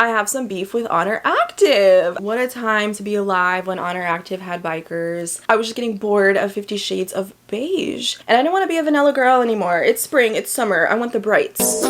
I have some beef with ONER Active. What a time to be alive when ONER Active had bikers. I was just getting bored of 50 Shades of Beige. And I didn't want to be a vanilla girl anymore. It's spring, it's summer, I want the brights.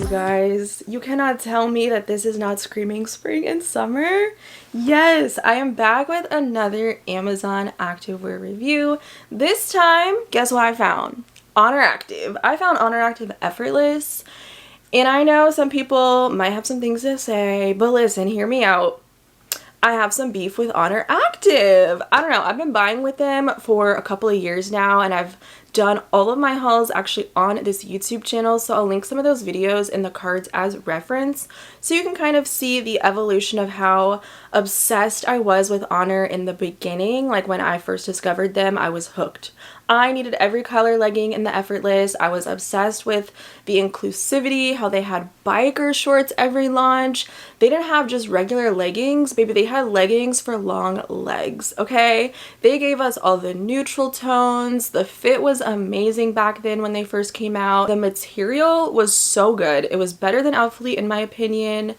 Guys, you cannot tell me that this is not screaming spring and summer. Yes, I am back with another Amazon activewear review. This time, guess what I found? ONER Active. I found ONER Active Effortless, and I know some people might have some things to say, but listen, hear me out. I have some beef with ONER Active. I don't know, I've been buying with them for a couple of years now, and I've done all of my hauls actually on this YouTube channel, so I'll link some of those videos in the cards as reference so you can kind of see the evolution of how obsessed I was with ONER in the beginning. Like when I first discovered them, I was hooked. I needed every color legging in the Effortless. I was obsessed with the inclusivity, how they had biker shorts every launch. They didn't have just regular leggings, baby, they had leggings for long legs, okay? They gave us all the neutral tones. The fit was amazing back then when they first came out. The material was so good. It was better than Outfleet in my opinion.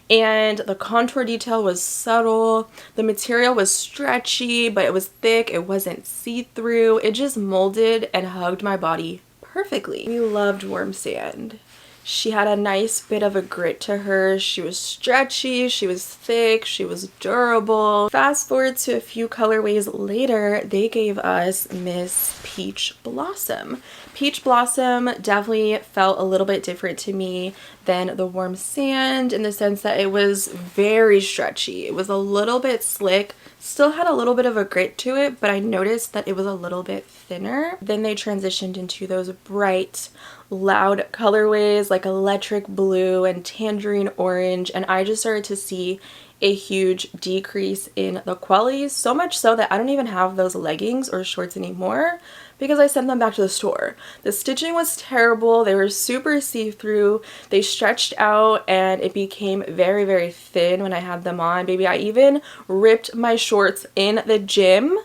And the contour detail was subtle. The material was stretchy, but it was thick. It wasn't see-through. It just molded and hugged my body perfectly. We loved Warm Sand. She had a nice bit of a grit to her. She was stretchy, she was thick, she was durable. Fast forward to a few colorways later, they gave us Miss Peach Blossom. Peach Blossom definitely felt a little bit different to me than the Warm Sand in the sense that it was very stretchy. It was a little bit slick, still had a little bit of a grit to it, but I noticed that it was a little bit thinner. Then they transitioned into those bright, loud colorways like electric blue and tangerine orange, and I just started to see a huge decrease in the quality, so much so that I don't even have those leggings or shorts anymore because I sent them back to the store. The stitching was terrible. They were super see-through. They stretched out and it became very, very thin when I had them on. Baby, I even ripped my shorts in the gym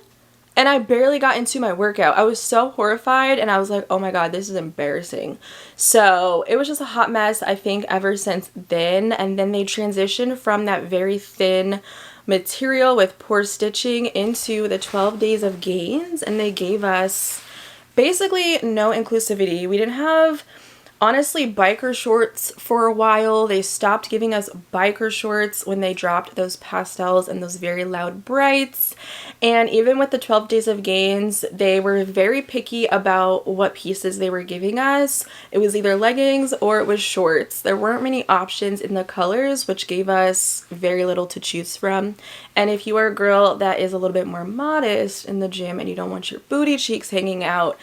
and I barely got into my workout. I was so horrified and I was like, oh my god, this is embarrassing. So it was just a hot mess, I think, ever since then. And then they transitioned from that very thin material with poor stitching into the 12 Days of Gains, and they gave us basically no inclusivity. We didn't have, honestly, biker shorts for a while. They stopped giving us biker shorts when they dropped those pastels and those very loud brights. And even with the 12 Days of Gains, they were very picky about what pieces they were giving us. It was either leggings or it was shorts. There weren't many options in the colors, which gave us very little to choose from. And if you are a girl that is a little bit more modest in the gym and you don't want your booty cheeks hanging out,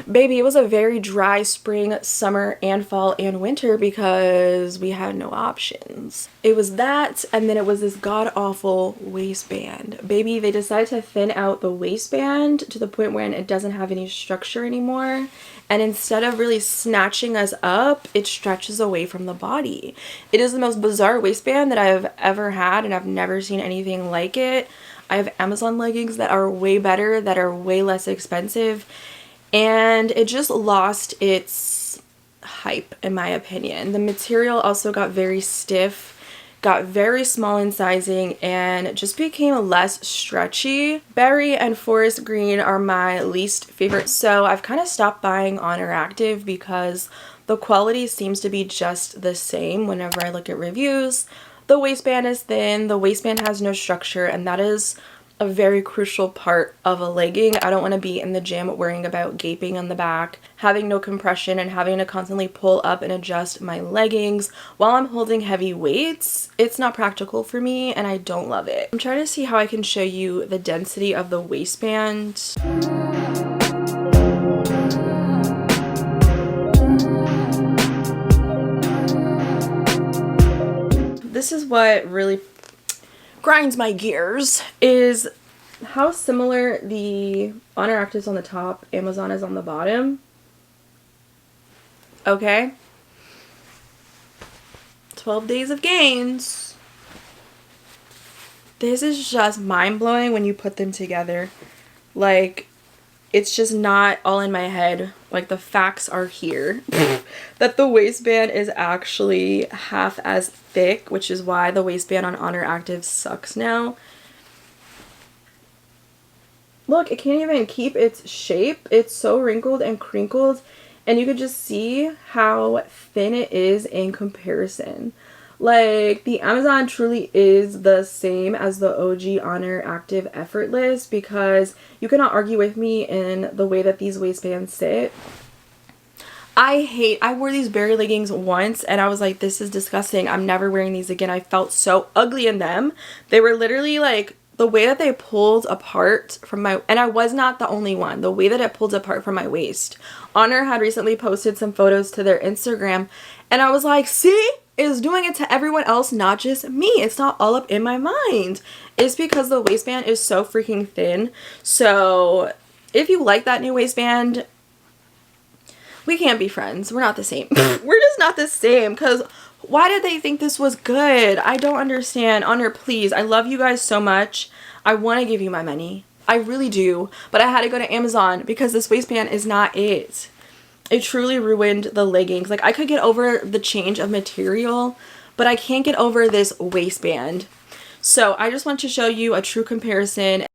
baby, it was a very dry spring, summer, and fall and winter because we had no options. It was that, and then it was this god-awful waistband. Baby, they decided to thin out the waistband to the point where it doesn't have any structure anymore, and instead of really snatching us up, it stretches away from the body. It is the most bizarre waistband that I've ever had, and I've never seen anything like it. I have Amazon leggings that are way better, that are way less expensive, and it just lost its hype in my opinion. The material also got very stiff, got very small in sizing, and just became less stretchy. Berry and forest green are my least favorite, so I've kind of stopped buying ONER Active because the quality seems to be just the same whenever I look at reviews. The waistband is thin, the waistband has no structure, and that is a very crucial part of a legging. I don't want to be in the gym worrying about gaping on the back, having no compression, and having to constantly pull up and adjust my leggings while I'm holding heavy weights. It's not practical for me and I don't love it. I'm trying to see how I can show you the density of the waistband. This is what really grinds my gears, is how similar the ONER Active is on the top, Amazon is on the bottom. Okay? 12 days of gains. This is just mind-blowing when you put them together. Like, it's just not all in my head. Like, the facts are here. That the waistband is actually half as thick, which is why the waistband on Honor Active sucks now. Look, it can't even keep its shape. It's so wrinkled and crinkled, and you could just see how thin it is in comparison. Like, the Amazon truly is the same as the OG Honor Active Effortless, because you cannot argue with me in the way that these waistbands sit. I wore these berry leggings once and I was like, this is disgusting. I'm never wearing these again. I felt so ugly in them. They were literally like, the way that they pulled apart from my, and I was not the only one, the way that it pulled apart from my waist. Honor had recently posted some photos to their Instagram and I was like, see, it's doing it to everyone else, not just me. It's not all up in my mind. It's because the waistband is so freaking thin. So if you like that new waistband, we can't be friends. We're not the same. We're just not the same, because why did they think this was good? I don't understand. Honor, please. I love you guys so much. I want to give you my money. I really do. But I had to go to Amazon because this waistband is not it. It truly ruined the leggings. Like, I could get over the change of material, but I can't get over this waistband. So I just want to show you a true comparison.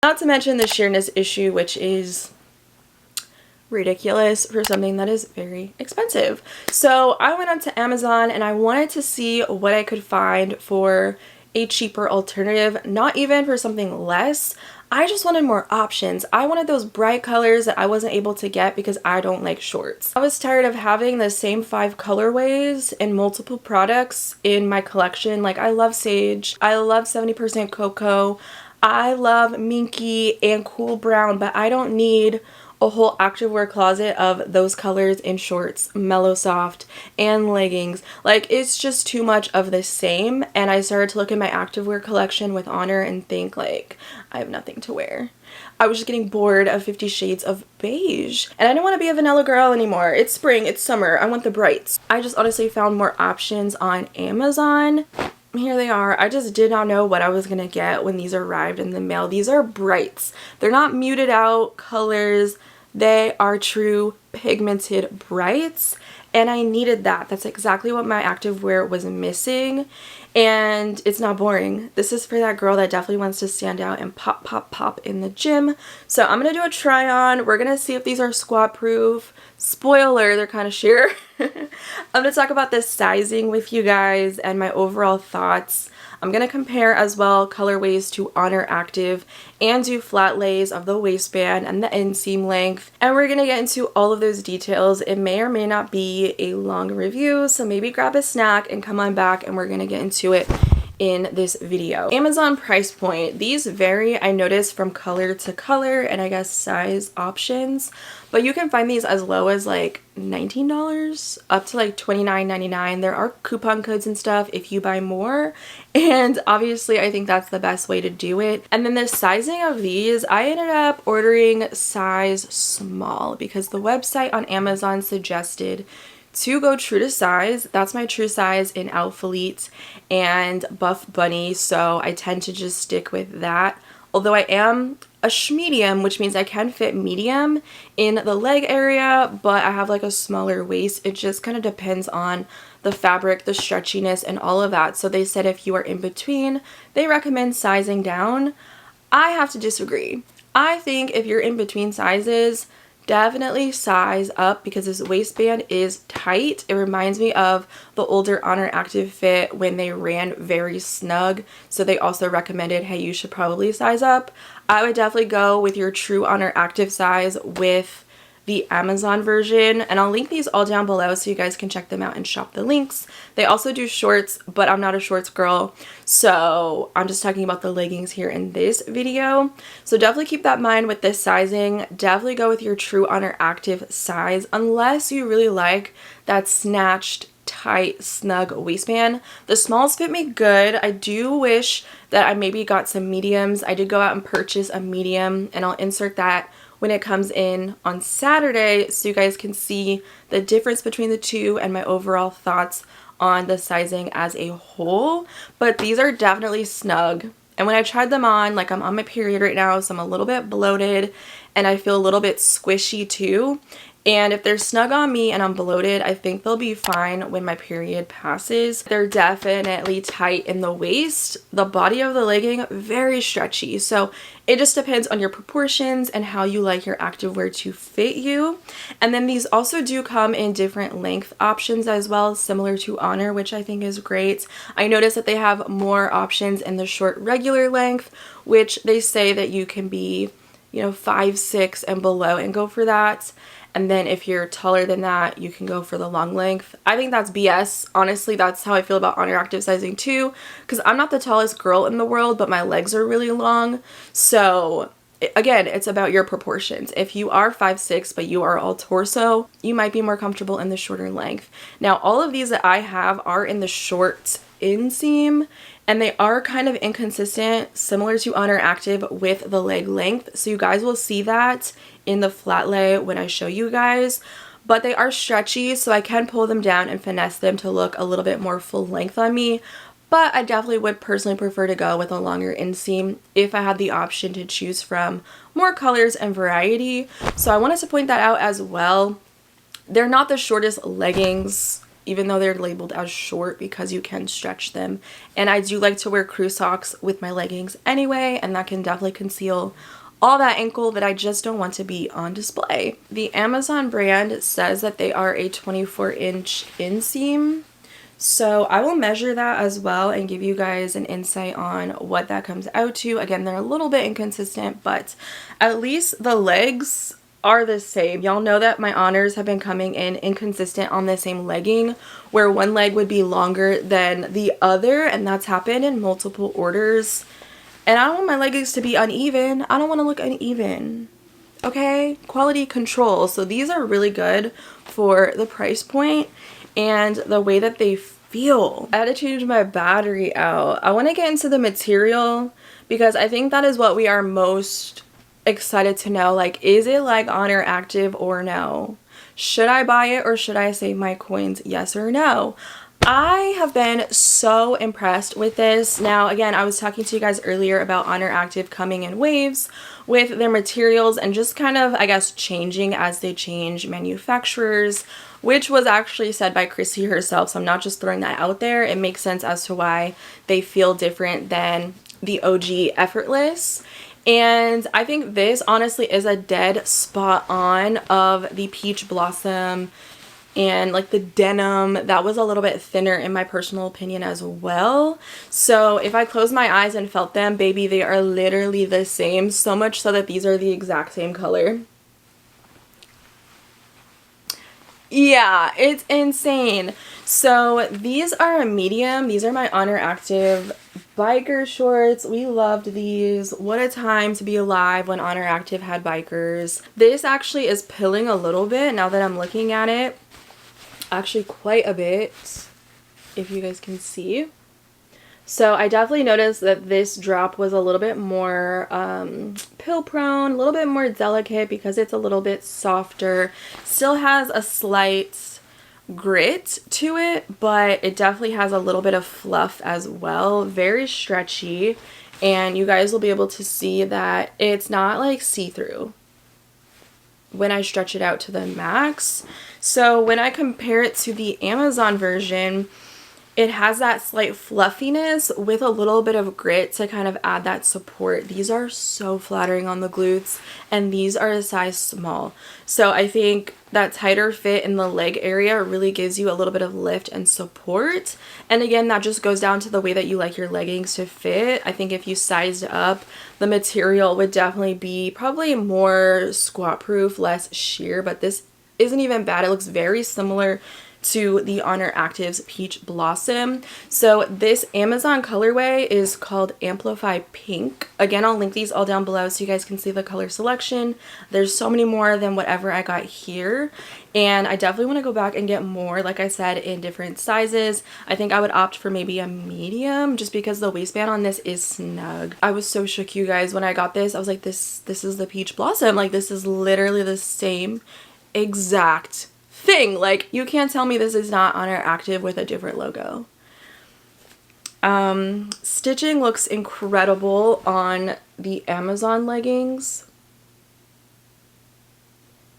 Not to mention the sheerness issue, which is ridiculous for something that is very expensive. So I went onto Amazon and I wanted to see what I could find for a cheaper alternative, not even for something less. I just wanted more options. I wanted those bright colors that I wasn't able to get because I don't like shorts. I was tired of having the same 5 colorways and multiple products in my collection. Like, I love Sage, I love 70% Cocoa, I love Minky and Cool Brown, but I don't need a whole activewear closet of those colors in shorts, Mellow Soft, and leggings. Like, it's just too much of the same, and I started to look at my activewear collection with Honor and think, like, I have nothing to wear. I was just getting bored of 50 Shades of Beige, and I don't want to be a vanilla girl anymore. It's spring, it's summer, I want the brights. I just honestly found more options on Amazon. Here they are. I just did not know what I was gonna get when these arrived in the mail. These are brights. They're not muted out colors. They are true pigmented brights, and I needed that. That's exactly what my activewear was missing, and it's not boring. This is for that girl that definitely wants to stand out and pop, pop, pop in the gym. So I'm gonna do a try on. We're gonna see if these are squat proof. Spoiler, they're kind of sheer. I'm gonna talk about this sizing with you guys and my overall thoughts. I'm gonna compare as well colorways to Honor Active and do flat lays of the waistband and the inseam length, and we're gonna get into all of those details. It may or may not be a long review, so maybe grab a snack and come on back and we're gonna get into it in this video. Amazon price point. These vary, I noticed, from color to color and I guess size options, but you can find these as low as like $19 up to like $29.99. There are coupon codes and stuff if you buy more, and obviously I think that's the best way to do it. And then the sizing of these, I ended up ordering size small because the website on Amazon suggested to go true to size. That's my true size in Alphalete and Buff Bunny, so I tend to just stick with that. Although I am a medium, which means I can fit medium in the leg area, but I have like a smaller waist. It just kind of depends on the fabric, the stretchiness, and all of that. So they said if you are in between, they recommend sizing down. I have to disagree. I think if you're in between sizes, definitely size up because this waistband is tight. It reminds me of the older Honor Active fit when they ran very snug. So they also recommended, hey, you should probably size up. I would definitely go with your true Honor Active size with the Amazon version, and I'll link these all down below so you guys can check them out and shop the links. They also do shorts, but I'm not a shorts girl, so I'm just talking about the leggings here in this video. So definitely keep that in mind with this sizing. Definitely go with your true Honor Active size unless you really like that snatched tight, snug waistband. The smalls fit me good. I do wish that I maybe got some mediums. I did go out and purchase a medium, and I'll insert that when it comes in on Saturday so you guys can see the difference between the two and my overall thoughts on the sizing as a whole. But these are definitely snug. And when I tried them on, like I'm on my period right now, so I'm a little bit bloated and I feel a little bit squishy too. And if they're snug on me and I'm bloated, I think they'll be fine when my period passes. They're definitely tight in the waist. The body of the legging, very stretchy. So it just depends on your proportions and how you like your activewear to fit you. And then these also do come in different length options as well, similar to ONER, which I think is great. I noticed that they have more options in the short regular length, which they say that you can be, you know, 5'6" and below and go for that. And then if you're taller than that, you can go for the long length. I think that's BS. Honestly, that's how I feel about ONER active sizing too, because I'm not the tallest girl in the world, but my legs are really long. So again, it's about your proportions. If you are 5'6", but you are all torso, you might be more comfortable in the shorter length. Now, all of these that I have are in the short inseam, and they are kind of inconsistent, similar to ONER active with the leg length. So you guys will see that in the flat lay when I show you guys, but they are stretchy, so I can pull them down and finesse them to look a little bit more full length on me. But I definitely would personally prefer to go with a longer inseam if I had the option to choose from more colors and variety. So I wanted to point that out as well. They're not the shortest leggings, even though they're labeled as short, because you can stretch them. And I do like to wear crew socks with my leggings anyway, and that can definitely conceal all that ankle that I just don't want to be on display. The Amazon brand says that they are a 24-inch inseam. So I will measure that as well and give you guys an insight on what that comes out to. Again, they're a little bit inconsistent, but at least the legs are the same. Y'all know that my ONERs have been coming in inconsistent on the same legging, where one leg would be longer than the other, and that's happened in multiple orders. And I don't want my leggings to be uneven. I don't want to look uneven. Okay? Quality control. So these are really good for the price point and the way that they feel. I had to change my battery out. I want to get into the material because I think that is what we are most excited to know. Like, is it like ONER active or no? Should I buy it or should I save my coins? Yes or no? I have been so impressed with this. Now, again, I was talking to you guys earlier about ONER active coming in waves with their materials and just kind of, I guess, changing as they change manufacturers, which was actually said by Chrissy herself. So I'm not just throwing that out there. It makes sense as to why they feel different than the OG Effortless. And I think this honestly is a dead spot on of the peach blossom and like the denim. That was a little bit thinner in my personal opinion as well. So if I close my eyes and felt them, baby, they are literally the same. So much so that these are the exact same color. Yeah, it's insane. So these are a medium. These are my ONER active biker shorts. We loved these. What a time to be alive when ONER active had bikers. This actually is pilling a little bit now that I'm looking at it. Actually quite a bit, if you guys can see. So I definitely noticed that this drop was a little bit more pill prone, a little bit more delicate because it's a little bit softer. Still has a slight grit to it, but it definitely has a little bit of fluff as well. Very stretchy, and you guys will be able to see that it's not like see-through when I stretch it out to the max. So when I compare it to the Amazon version, it has that slight fluffiness with a little bit of grit to kind of add that support. These are so flattering on the glutes, and these are a size small. So I think that tighter fit in the leg area really gives you a little bit of lift and support. And again, that just goes down to the way that you like your leggings to fit. I think if you sized up, the material would definitely be probably more squat proof, less sheer, but this isn't even bad. It looks very similar to the Honor Active's Peach Blossom. So this Amazon colorway is called Amplify Pink. Again, I'll link these all down below so you guys can see the color selection. There's so many more than whatever I got here. And I definitely want to go back and get more, like I said, in different sizes. I think I would opt for maybe a medium just because the waistband on this is snug. I was so shook, you guys, when I got this. I was like, this is the Peach Blossom. Like, this is literally the same exact thing. Like, you can't tell me this is not Honor Active with a different logo. Stitching looks incredible on the Amazon leggings.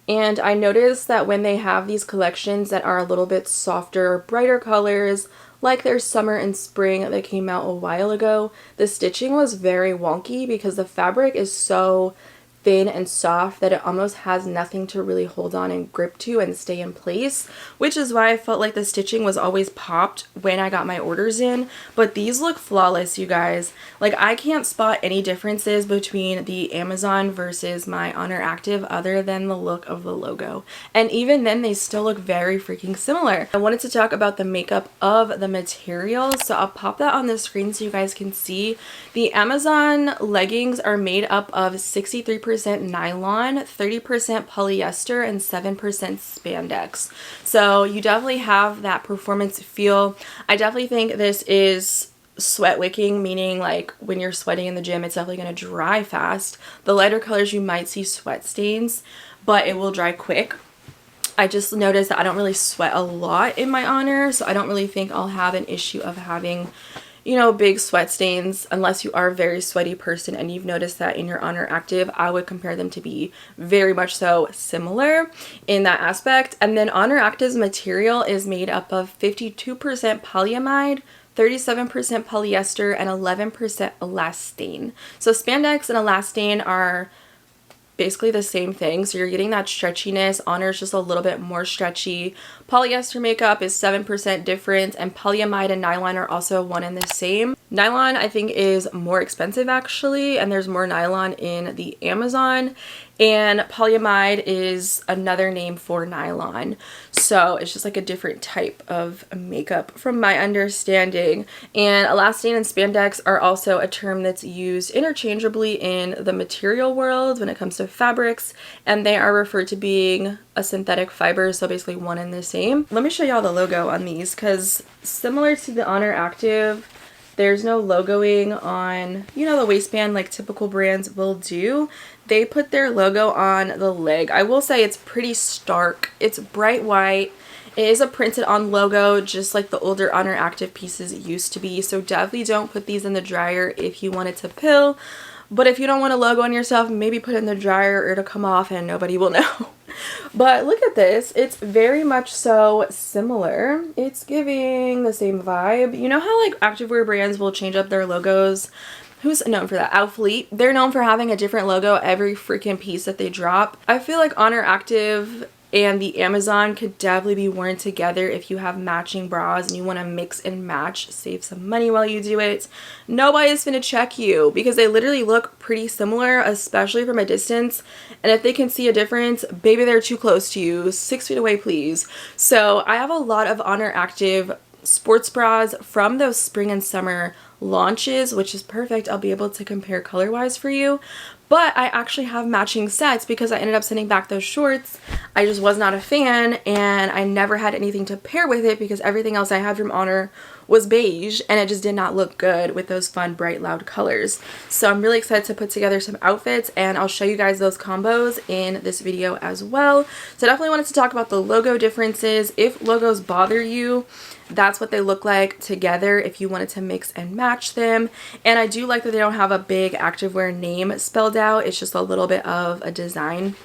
And I noticed that when they have these collections that are a little bit softer, brighter colors, like their summer and spring that came out a while ago, the stitching was very wonky because the fabric is so thin and soft that it almost has nothing to really hold on and grip to and stay in place, which is why I felt like the stitching was always popped when I got my orders in. But these look flawless, you guys. Like, I can't spot any differences between the Amazon versus my Honor Active other than the look of the logo, and even then they still look very freaking similar. I wanted to talk about the makeup of the material, so I'll pop that on the screen so you guys can see. The Amazon leggings are made up of 63% nylon, 30% polyester, and 7% spandex. So you definitely have that performance feel. I definitely think this is sweat wicking, meaning like when you're sweating in the gym, it's definitely going to dry fast. The lighter colors, you might see sweat stains, but it will dry quick. I just noticed that I don't really sweat a lot in my Honor, so I don't really think I'll have an issue of having, you know, big sweat stains unless you are a very sweaty person and you've noticed that in your Honor Active. I would compare them to be very much so similar in that aspect. And then Honor Active's material is made up of 52% polyamide, 37% polyester, and 11% elastane. So spandex and elastane are basically the same thing, so you're getting that stretchiness. Honor is just a little bit more stretchy. Polyester makeup is 7% different, and polyamide and nylon are also one and the same. Nylon, I think, is more expensive actually, and there's more nylon in the Amazon, and polyamide is another name for nylon. So it's just like a different type of makeup from my understanding. And elastane and spandex are also a term that's used interchangeably in the material world when it comes to fabrics, and they are referred to being a synthetic fiber, so basically one and the same. Let me show y'all the logo on these, because similar to the Honor Active, there's no logoing on, you know, the waistband like typical brands will do. They put their logo on the leg. I will say it's pretty stark. It's bright white. It is a printed on logo, just like the older Honor Active pieces used to be. So definitely don't put these in the dryer if you want it to pill. But if you don't want a logo on yourself, maybe put it in the dryer or it'll come off and nobody will know. But look at this. It's very much so similar. It's giving the same vibe. You know how like activewear brands will change up their logos? Who's known for that? Outfleet. They're known for having a different logo every freaking piece that they drop. I feel like Honor Active and the Amazon could definitely be worn together if you have matching bras and you want to mix and match, save some money while you do it. Nobody's gonna check you because they literally look pretty similar, especially from a distance. And if they can see a difference, baby, they're too close to you. 6 feet away, please. So I have a lot of Honor Active sports bras from those spring and summer launches, which is perfect. I'll be able to compare color wise for you. But I actually have matching sets because I ended up sending back those shorts. I just was not a fan, and I never had anything to pair with it because everything else I had from Honor was beige, and it just did not look good with those fun, bright, loud colors. So I'm really excited to put together some outfits, and I'll show you guys those combos in this video as well. So I definitely wanted to talk about the logo differences. If logos bother you, that's what they look like together if you wanted to mix and match them. And I do like that they don't have a big activewear name spelled out. It's just a little bit of a design.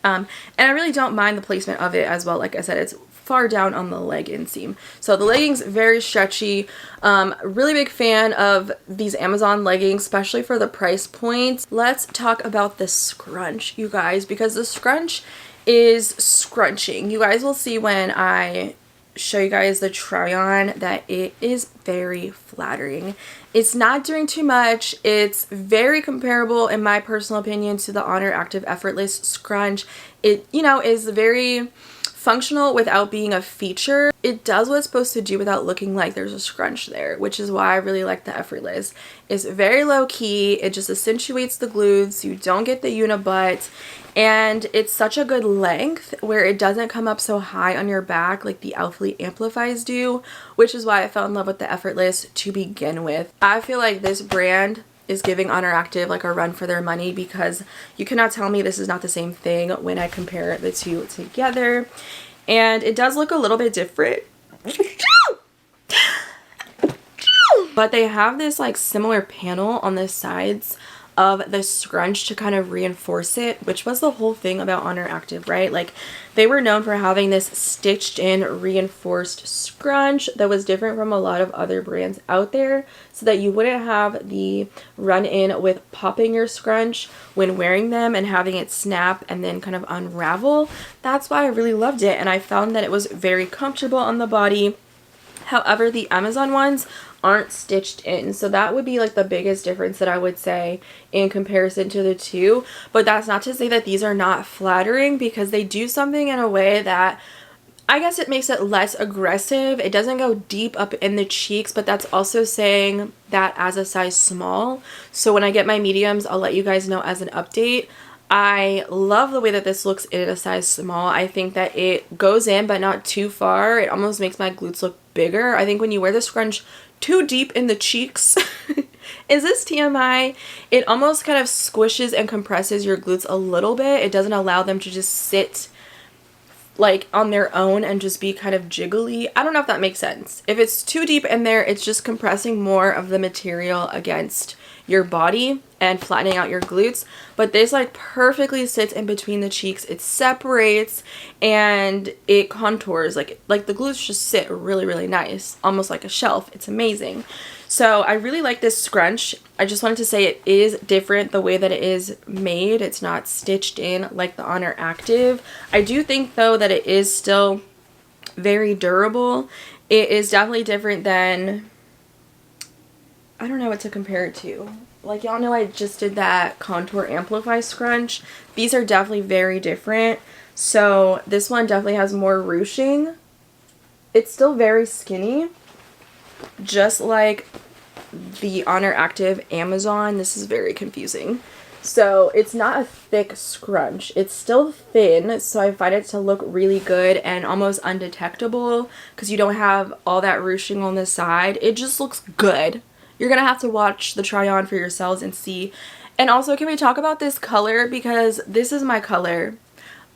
And I really don't mind the placement of it as well. Like I said, it's far down on the leg inseam. So the leggings, very stretchy. Really big fan of these Amazon leggings, especially for the price point. Let's talk about the scrunch, you guys, because the scrunch is scrunching. You guys will see when I show you guys the try on that it is very flattering. It's not doing too much. It's very comparable in my personal opinion to the Honor Active Effortless scrunch. It, you know, is very functional without being a feature. It does what it's supposed to do without looking like there's a scrunch there, which is why I really like the Effortless. It's very low key. It just accentuates the glutes. You don't get the unibutt. And it's such a good length where it doesn't come up so high on your back like the Alphalete Amplifies do, which is why I fell in love with the Effortless to begin with. I feel like this brand is giving ONER Active like a run for their money, because you cannot tell me this is not the same thing when I compare the two together. And it does look a little bit different. But they have this like similar panel on the sides of the scrunch to kind of reinforce it, which was the whole thing about ONER Active, right? Like, they were known for having this stitched in reinforced scrunch that was different from a lot of other brands out there, so that you wouldn't have the run in with popping your scrunch when wearing them and having it snap and then kind of unravel. That's why I really loved it, and I found that it was very comfortable on the body. However, the Amazon ones aren't stitched in, so that would be like the biggest difference that I would say in comparison to the two. But that's not to say that these are not flattering, because they do something in a way that I guess it makes it less aggressive. It doesn't go deep up in the cheeks, but that's also saying that as a size small. So when I get my mediums, I'll let you guys know as an update. I love the way that this looks in a size small. I think that it goes in but not too far. It almost makes my glutes look bigger. I think when you wear the scrunch too deep in the cheeks, is this TMI? It almost kind of squishes and compresses your glutes a little bit. It doesn't allow them to just sit like on their own and just be kind of jiggly. I don't know if that makes sense. If it's too deep in there, it's just compressing more of the material against your body and flattening out your glutes. But this like perfectly sits in between the cheeks. It separates and it contours, like the glutes just sit really, really nice, almost like a shelf. It's amazing. So I really like this scrunch. I just wanted to say it is different the way that it is made. It's not stitched in like the ONER Active. I do think though that it is still very durable. It is definitely different than, I don't know what to compare it to. Like, y'all know I just did that Contour Amplify scrunch. These are definitely very different. So this one definitely has more ruching. It's still very skinny, just like the ONER Active Amazon. This is very confusing. So it's not a thick scrunch. It's still thin, so I find it to look really good and almost undetectable because you don't have all that ruching on the side. It just looks good. You're gonna have to watch the try on for yourselves and see. And also, can we talk about this color, because this is my color.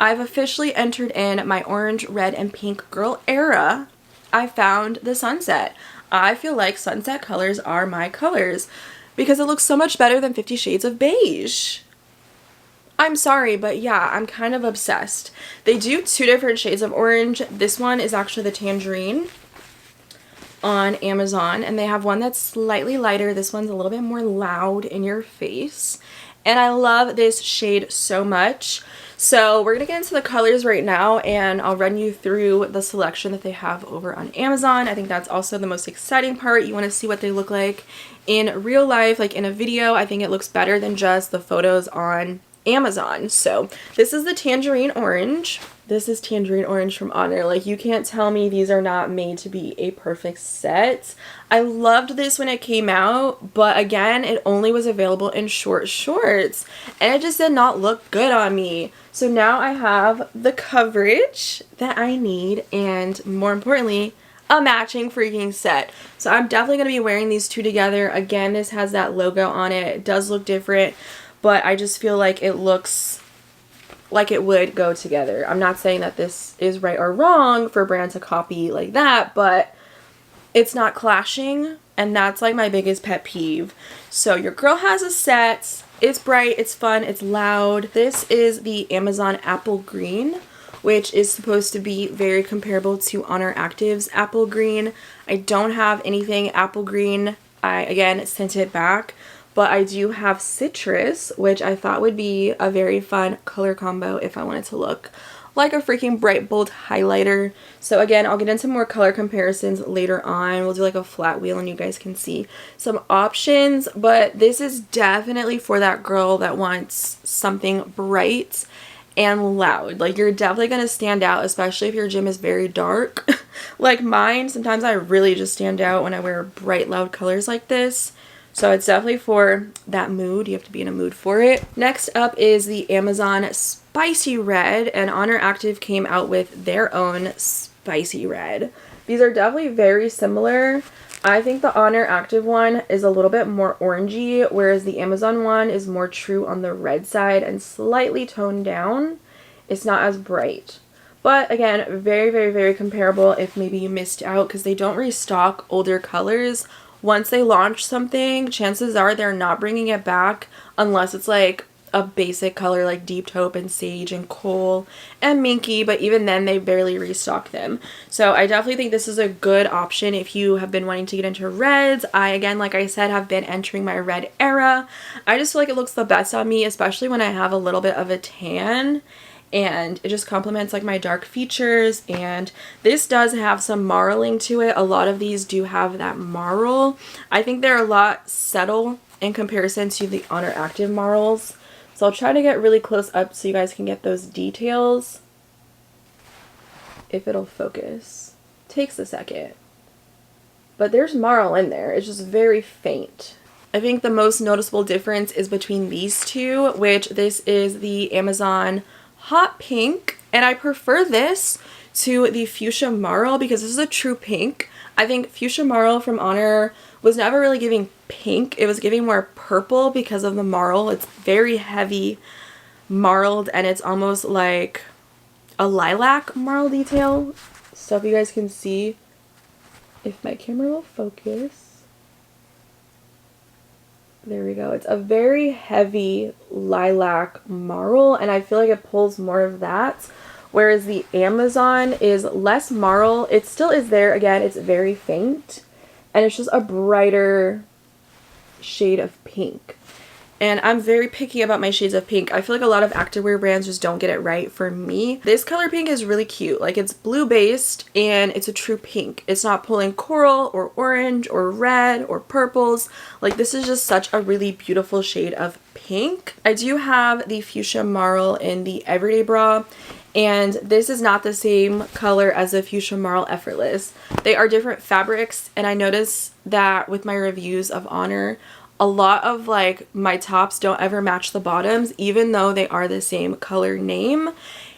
I've officially entered in my orange, red, and pink girl era. I found the sunset. I feel like sunset colors are my colors because it looks so much better than 50 Shades of Beige. I'm sorry, but yeah, I'm kind of obsessed. They do two different shades of orange. This one is actually the tangerine on Amazon, and they have one that's slightly lighter. This one's a little bit more loud in your face, and I love this shade so much. So we're gonna get into the colors right now, and I'll run you through the selection that they have over on Amazon. I think that's also the most exciting part. You want to see what they look like in real life, like in a video. I think it looks better than just the photos on Amazon. So this is the tangerine orange. This is tangerine orange from ONER. Like, you can't tell me these are not made to be a perfect set. I loved this when it came out, but again, it only was available in short shorts, and it just did not look good on me. So now I have the coverage that I need, and more importantly, a matching freaking set. So I'm definitely going to be wearing these two together. Again, this has that logo on it. It does look different, but I just feel like it looks like it would go together. I'm not saying that this is right or wrong for a brand to copy like that, but it's not clashing, and that's like my biggest pet peeve. So your girl has a set. It's bright, it's fun, it's loud. This is the Amazon Apple Green, which is supposed to be very comparable to ONER Active's Apple Green. I don't have anything Apple Green. I, again, sent it back. But I do have citrus, which I thought would be a very fun color combo if I wanted to look like a freaking bright, bold highlighter. So again, I'll get into more color comparisons later on. We'll do like a flat wheel and you guys can see some options. But this is definitely for that girl that wants something bright and loud. Like, you're definitely going to stand out, especially if your gym is very dark. Like mine, sometimes I really just stand out when I wear bright, loud colors like this. So it's definitely for that mood. You have to be in a mood for it. Next up is the Amazon Spicy Red, and Honor Active came out with their own Spicy Red. These are definitely very similar. I think the Honor Active one is a little bit more orangey, whereas the Amazon one is more true on the red side and slightly toned down. It's not as bright. But again, very, very, very comparable if maybe you missed out, because they don't restock older colors. Once they launch something, chances are they're not bringing it back unless it's like a basic color like deep taupe and sage and coal and minky, but even then they barely restock them. So I definitely think this is a good option if you have been wanting to get into reds. I, again, like I said, have been entering my red era. I just feel like it looks the best on me, especially when I have a little bit of a tan, and it just complements like my dark features. And this does have some marling to it. A lot of these do have that marl. I think they're a lot subtle in comparison to the Honor Active marls. So I'll try to get really close up so you guys can get those details. If it'll focus. Takes a second. But there's marl in there. It's just very faint. I think the most noticeable difference is between these two, which this is the Amazon Hot Pink, and I prefer this to the Fuchsia Marl because this is a true pink. I think Fuchsia Marl from Honor was never really giving pink. It was giving more purple because of the marl. It's very heavy marled, and it's almost like a lilac marl detail. So if you guys can see, if my camera will focus. There we go. It's a very heavy lilac marl, and I feel like it pulls more of that. Whereas the Amazon is less marl. It still is there. Again, it's very faint. And it's just a brighter shade of pink. And I'm very picky about my shades of pink. I feel like a lot of activewear brands just don't get it right for me. This color pink is really cute. Like, it's blue based and it's a true pink. It's not pulling coral or orange or red or purples. Like, this is just such a really beautiful shade of pink. I do have the Fuchsia Marl in the Everyday Bra, and this is not the same color as the Fuchsia Marl Effortless. They are different fabrics, and I noticed that with my reviews of Honor, a lot of like my tops don't ever match the bottoms, even though they are the same color name.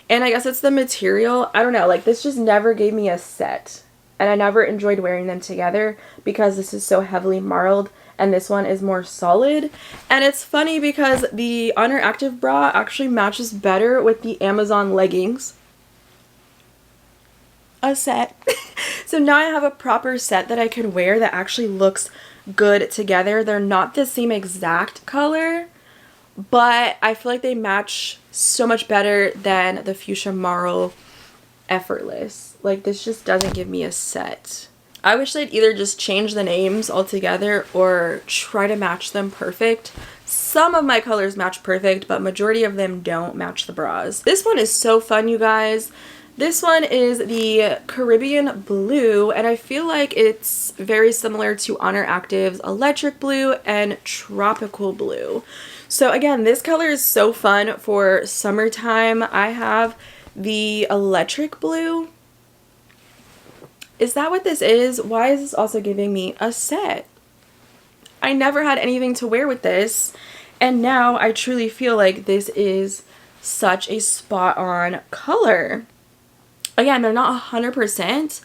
And I guess it's the material. I don't know, like this just never gave me a set, and I never enjoyed wearing them together because this is so heavily marled and this one is more solid. And it's funny because the Honor Active bra actually matches better with the Amazon leggings. A set. So now I have a proper set that I can wear that actually looks good together. They're not the same exact color, but I feel like they match so much better than the Fuchsia Marl Effortless. Like, this just doesn't give me a set. I wish they'd either just change the names altogether or try to match them perfect. Some of my colors match perfect, but majority of them don't match the bras. This one is so fun, you guys. This one is the Caribbean Blue, and I feel like it's very similar to Honor Active's Electric Blue and Tropical Blue. So again, this color is so fun for summertime. I have the Electric Blue. Is that what this is? Why is this also giving me a set? I never had anything to wear with this, and now I truly feel like this is such a spot-on color. Again, they're not 100%,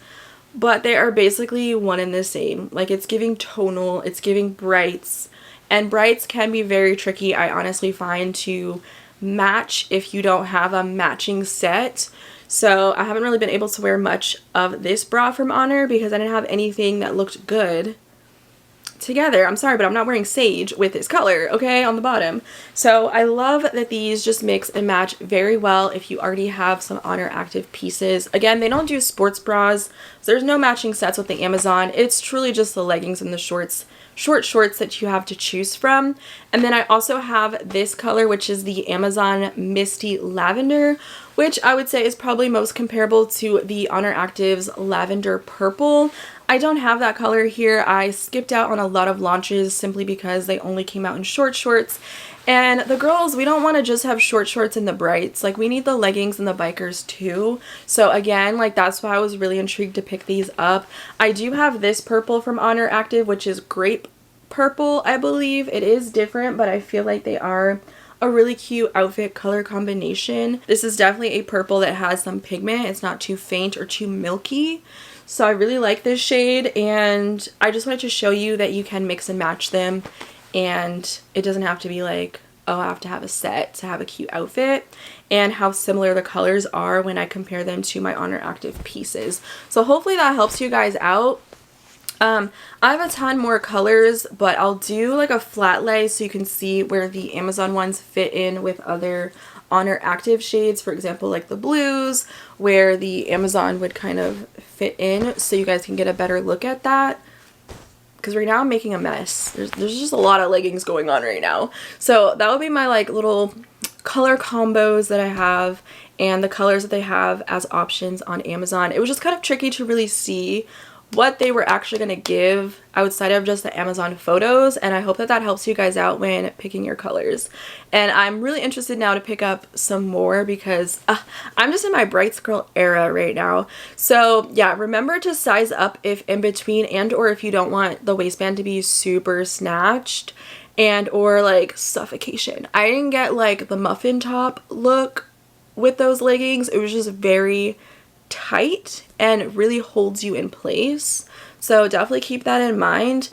but they are basically one and the same. Like, it's giving tonal, it's giving brights, and brights can be very tricky, I honestly find, to match if you don't have a matching set. So I haven't really been able to wear much of this bra from Honor because I didn't have anything that looked good together. I'm sorry, but I'm not wearing sage with this color, okay, on the bottom. So I love that these just mix and match very well if you already have some Honor Active pieces. Again, they don't do sports bras, so there's no matching sets with the Amazon. It's truly just the leggings and the shorts short shorts that you have to choose from. And then I also have this color, which is the Amazon Misty Lavender, which I would say is probably most comparable to the Honor Active's Lavender Purple. I don't have that color here. I skipped out on a lot of launches simply because they only came out in short shorts. And the girls, we don't want to just have short shorts and the brights. Like, we need the leggings and the bikers too. So again, like, that's why I was really intrigued to pick these up. I do have this purple from Honor Active, which is grape purple, I believe. It is different, but I feel like they are a really cute outfit color combination. This is definitely a purple that has some pigment. It's not too faint or too milky. So I really like this shade, and I just wanted to show you that you can mix and match them, and it doesn't have to be like, oh, I have to have a set to have a cute outfit, and how similar the colors are when I compare them to my Honor Active pieces. So hopefully that helps you guys out. I have a ton more colors, but I'll do like a flat lay so you can see where the Amazon ones fit in with other Honor Active shades. For example, like the blues, where the Amazon would kind of fit in, so you guys can get a better look at that. Because right now I'm making a mess. There's just a lot of leggings going on right now. So that would be my like little color combos that I have, and the colors that they have as options on Amazon. It was just kind of tricky to really see what they were actually going to give outside of just the Amazon photos, and I hope that that helps you guys out when picking your colors. And I'm really interested now to pick up some more because I'm just in my Brights Girl era right now. So yeah, remember to size up if in between, and or if you don't want the waistband to be super snatched and or like suffocation. I didn't get like the muffin top look with those leggings. It was just very tight and really holds you in place. So definitely keep that in mind.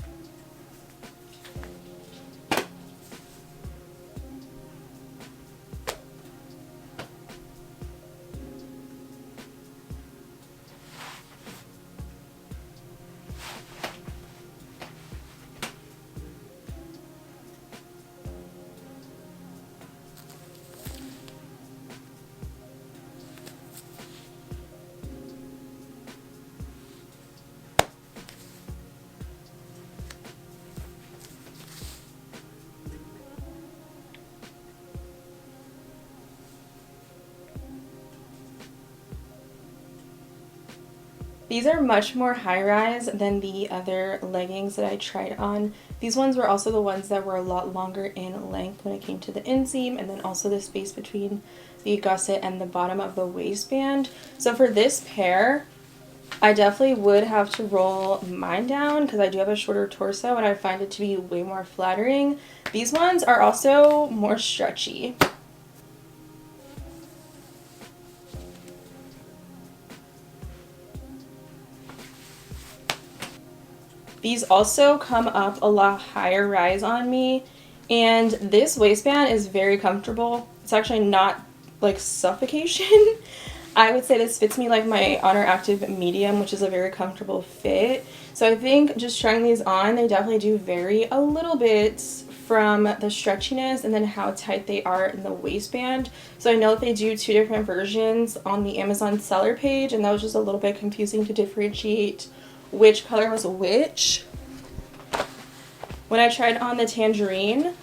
These are much more high-rise than the other leggings that I tried on. These ones were also the ones that were a lot longer in length when it came to the inseam, and then also the space between the gusset and the bottom of the waistband. So for this pair, I definitely would have to roll mine down because I do have a shorter torso and I find it to be way more flattering. These ones are also more stretchy. These also come up a lot higher rise on me, and this waistband is very comfortable. It's actually not like suffocation. I would say this fits me like my Honor Active medium, which is a very comfortable fit. So I think just trying these on, they definitely do vary a little bit from the stretchiness and then how tight they are in the waistband. So I know that they do two different versions on the Amazon seller page, and that was just a little bit confusing to differentiate which color was which. When I tried on the tangerine,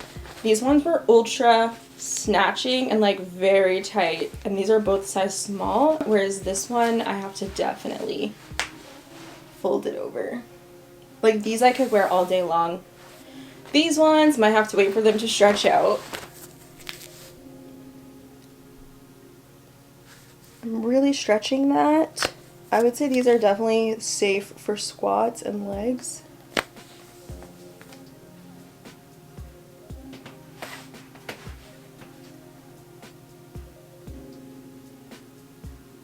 these ones were ultra snatching and like very tight, and these are both size small, whereas this one I have to definitely fold it over. Like, these I could wear all day long. These ones might have to wait for them to stretch out. I'm really stretching that. I would say these are definitely safe for squats and legs.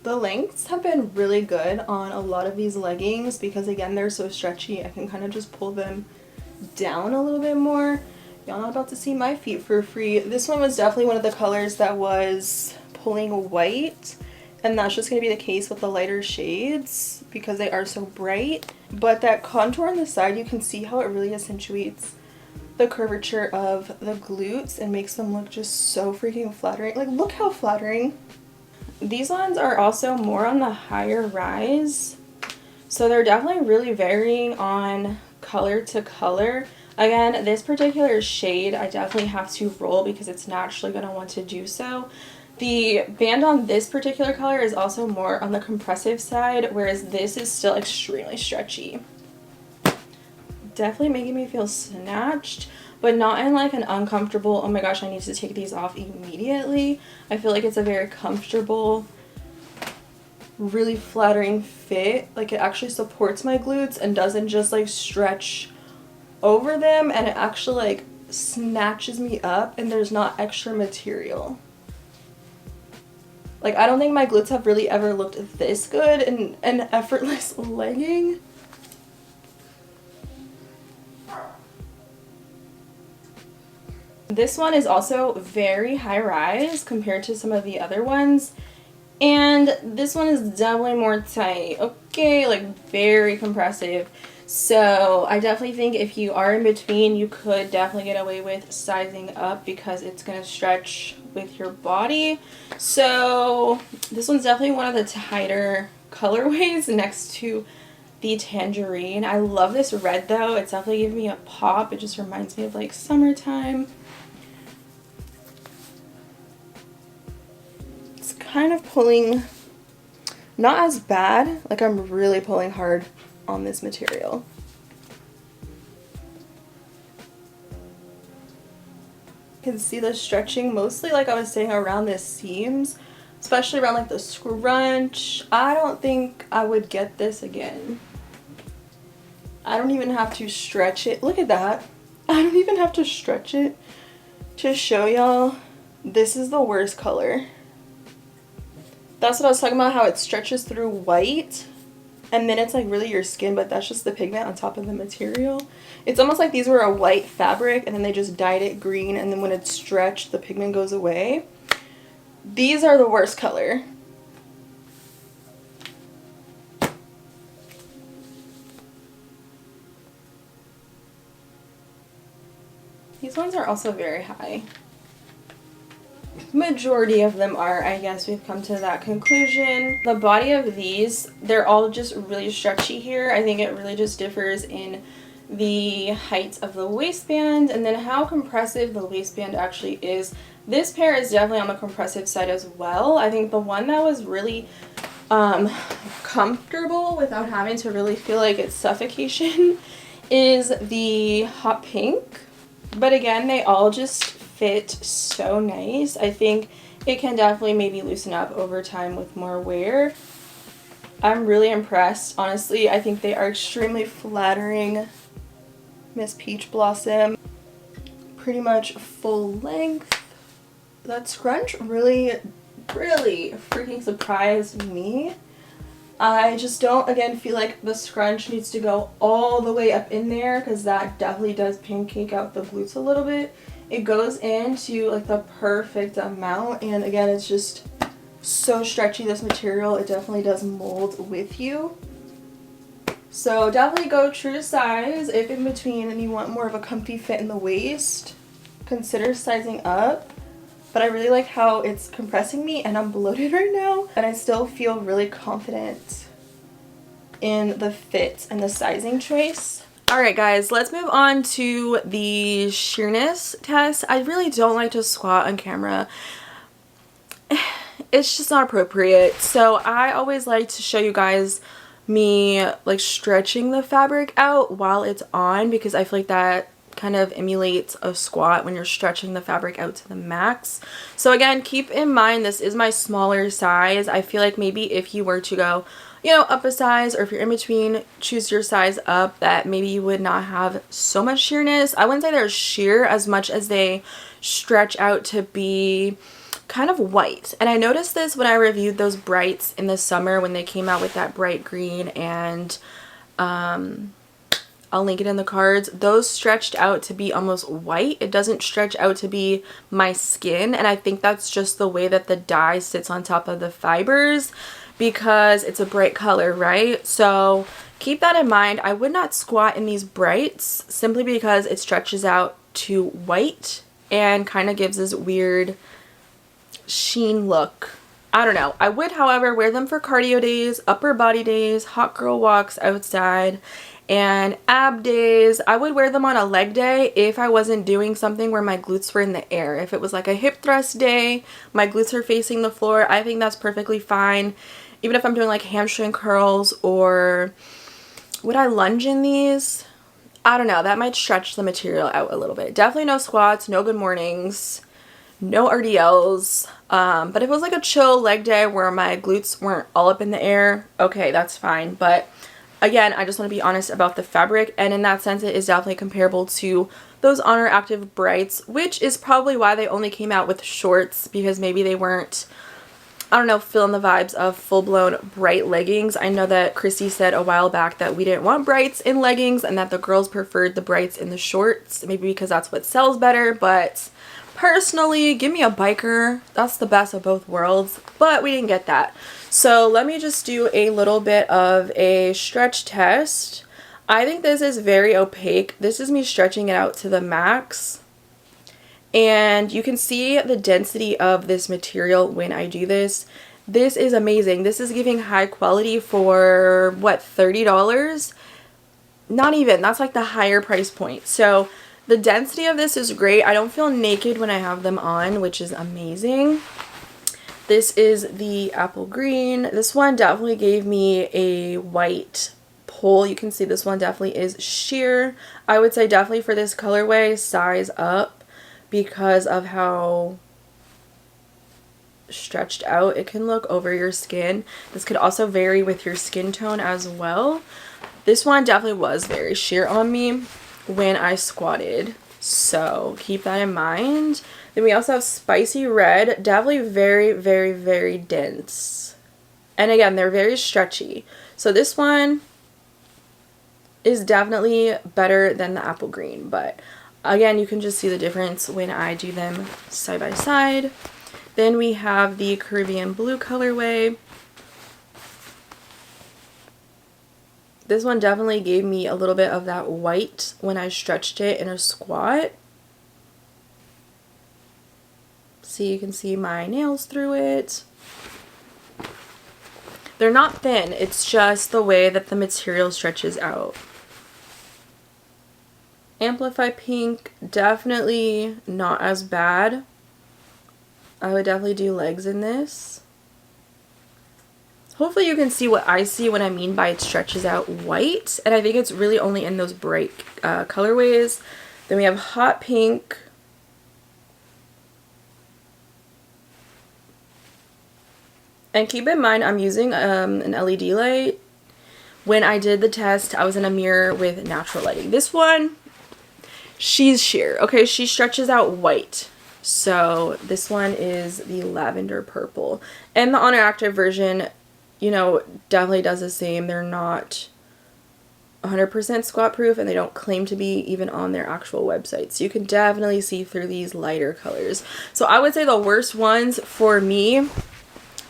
The lengths have been really good on a lot of these leggings because, again, they're so stretchy. I can kind of just pull them down a little bit more. Y'all not about to see my feet for free. This one was definitely one of the colors that was pulling white, and that's just going to be the case with the lighter shades because they are so bright. But that contour on the side, you can see how it really accentuates the curvature of the glutes and makes them look just so freaking flattering. Like, look how flattering. These ones are also more on the higher rise, so they're definitely really varying on color to color. Again, this particular shade I definitely have to roll because it's naturally going to want to do so. The band on this particular color is also more on the compressive side, whereas this is still extremely stretchy. Definitely making me feel snatched, but not in like an uncomfortable, oh my gosh, I need to take these off immediately. I feel like it's a very comfortable, really flattering fit. Like it actually supports my glutes and doesn't just like stretch over them, and it actually like snatches me up and there's not extra material. Like I don't think my glutes have really ever looked this good in an effortless legging. This one is also very high rise compared to some of the other ones. And this one is definitely more tight. Okay, like very compressive. So I definitely think if you are in between, you could definitely get away with sizing up because it's going to stretch with your body. So this one's definitely one of the tighter colorways next to the tangerine. I love this red though. It's definitely giving me a pop. It just reminds me of like summertime. It's kind of pulling, not as bad, like I'm really pulling hard on this material. You can see the stretching mostly, like I was saying, around the seams, especially around like the scrunch. I don't think I would get this again. I don't even have to stretch it. Look at that. I don't even have to stretch it to show y'all. This is the worst color. That's what I was talking about, how it stretches through white and then it's like really your skin, but that's just the pigment on top of the material. It's almost like these were a white fabric and then they just dyed it green, and then when it's stretched the pigment goes away. These are the worst color. These ones are also very high. Majority of them are, I guess we've come to that conclusion. The body of these, they're all just really stretchy here. I think it really just differs in the height of the waistband and then how compressive the waistband actually is. This pair is definitely on the compressive side as well. I think the one that was really comfortable without having to really feel like it's suffocation is the hot pink. But again, they all just fit so nice. I think it can definitely maybe loosen up over time with more wear. I'm really impressed, honestly. I think they are extremely flattering. Miss Peach Blossom, pretty much full length. That scrunch really freaking surprised me. I just don't, again, feel like the scrunch needs to go all the way up in there because that definitely does pancake out the glutes a little bit. It goes into like the perfect amount, and again, it's just so stretchy, this material. It definitely does mold with you. So definitely go true to size. If in between and you want more of a comfy fit in the waist, consider sizing up. But I really like how it's compressing me, and I'm bloated right now, and I still feel really confident in the fit and the sizing choice. Alright guys, let's move on to the sheerness test. I really don't like to squat on camera. It's just not appropriate. So I always like to show you guys me like stretching the fabric out while it's on, because I feel like that kind of emulates a squat when you're stretching the fabric out to the max. So again, keep in mind this is my smaller size. I feel like maybe if you were to go, you know, up a size, or if you're in between, choose your size up, that maybe you would not have so much sheerness. I wouldn't say they're sheer as much as they stretch out to be kind of white. And I noticed this when I reviewed those brights in the summer when they came out with that bright green, and I'll link it in the cards. Those stretched out to be almost white. It doesn't stretch out to be my skin, and I think that's just the way that the dye sits on top of the fibers because it's a bright color, right? So keep that in mind. I would not squat in these brights simply because it stretches out to white and kind of gives this weird sheen look. I don't know. I would, however, wear them for cardio days, upper body days, hot girl walks outside, and ab days. I would wear them on a leg day if I wasn't doing something where my glutes were in the air. If it was like a hip thrust day, my glutes are facing the floor, I think that's perfectly fine. Even if I'm doing like hamstring curls, or would I lunge in these? I don't know, that might stretch the material out a little bit. Definitely no squats, no good mornings, no RDLs. But if it was like a chill leg day where my glutes weren't all up in the air, okay, that's fine. But again, I just want to be honest about the fabric, and in that sense, it is definitely comparable to those ONER Active Brights, which is probably why they only came out with shorts, because maybe they weren't, I don't know, feeling the vibes of full-blown bright leggings. I know that Chrissy said a while back that we didn't want brights in leggings and that the girls preferred the brights in the shorts, maybe because that's what sells better, but personally, give me a biker. That's the best of both worlds, but we didn't get that. So let me just do a little bit of a stretch test. I think this is very opaque. This is me stretching it out to the max. And you can see the density of this material when I do this. This is amazing. This is giving high quality for, what, $30? Not even. That's like the higher price point. So the density of this is great. I don't feel naked when I have them on, which is amazing. This is the apple green. This one definitely gave me a white pull. You can see this one definitely is sheer. I would say definitely for this colorway, size up, because of how stretched out it can look over your skin. This could also vary with your skin tone as well. This one definitely was very sheer on me when I squatted, so keep that in mind. Then we also have spicy red, definitely very, very, very dense. And again, they're very stretchy. So this one is definitely better than the apple green, but again, you can just see the difference when I do them side by side. Then we have the Caribbean blue colorway. This one definitely gave me a little bit of that white when I stretched it in a squat. See, you can see my nails through it. They're not thin, it's just the way that the material stretches out. Amplify pink, definitely not as bad. I would definitely do legs in this. Hopefully you can see what I see when I mean by it stretches out white. And I think it's really only in those bright colorways. Then we have hot pink. And keep in mind, I'm using an LED light. When I did the test, I was in a mirror with natural lighting. This one, she's sheer. Okay, she stretches out white. So this one is the lavender purple. And the ONER Active version, you know, definitely does the same. They're not 100% squat proof, and they don't claim to be even on their actual website. So you can definitely see through these lighter colors. So I would say the worst ones for me